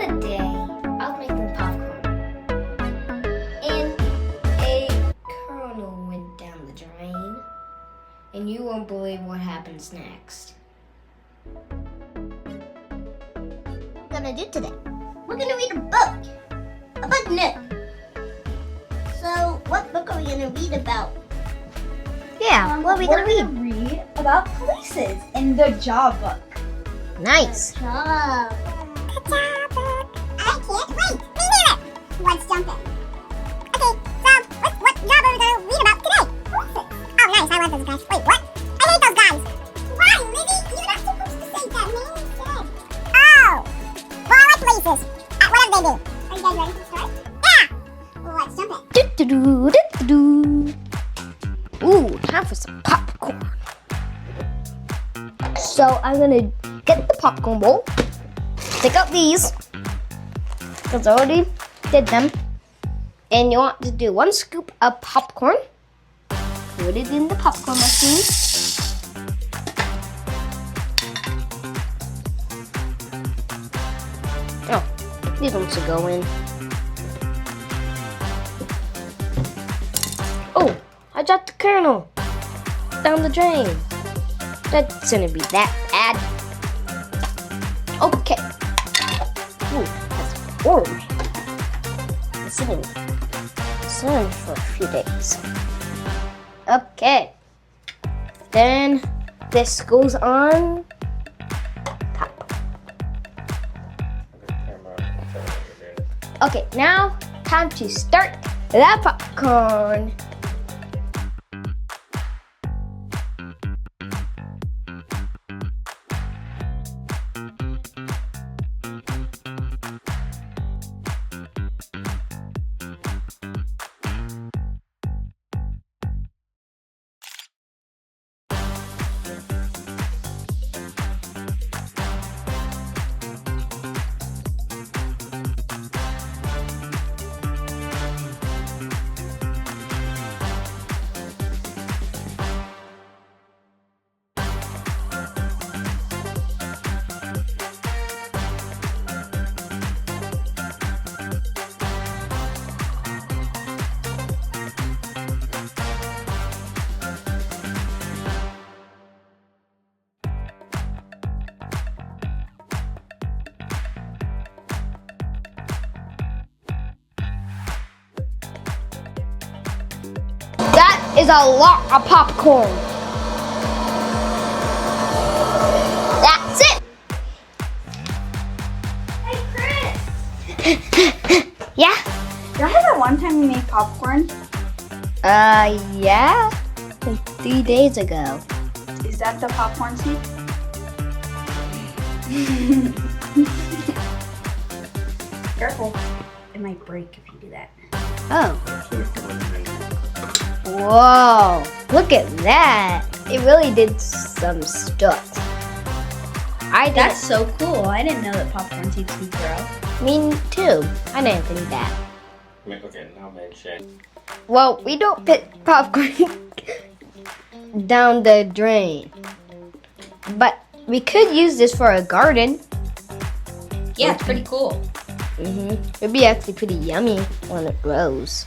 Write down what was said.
other day, I was making popcorn, and a kernel went down the drain, and you won't believe what happens next. What are we gonna do today? We're gonna read a book. A book nook. So, what book are we gonna read about? Yeah, what are we gonna read? We're gonna read about places in the job book. Nice. Job. Good job, book. I can't wait. Me neither. Let's jump in. Okay, so what job are we gonna read about today? Places. Oh, nice. I love those guys. Wait, what? I hate those guys. Why, Lizzie? You're not supposed to say that, man. Oh. Well, I like places. What do they do? Are you guys ready to start? Yeah. Let's jump in. Ooh, time for some popcorn. So I'm gonna get the popcorn bowl, take out these, because I already did them. And you want to do 1 scoop of popcorn. Put it in the popcorn machine. Oh, these ones should go in. Oh, I dropped the kernel down the drain. That shouldn't be that bad. Okay. Ooh, that's warm. It's been sun for a few days. Okay. Then this goes on top. Okay, now time to start the popcorn. That is a lot of popcorn. That's it. Hey, Chris! Yeah? Remember that one time we made popcorn? Yeah. Like 3 days ago. Is that the popcorn seed? Careful. It might break if you do that. Oh. Whoa. Look at that. It really did some stuff. That's so cool. I didn't know that popcorn seeds could grow. Me too. I didn't think that. Okay, now mention. Well, we don't put popcorn down the drain. But we could use this for a garden. Yeah, it's pretty cool. It'd be actually pretty yummy when it grows.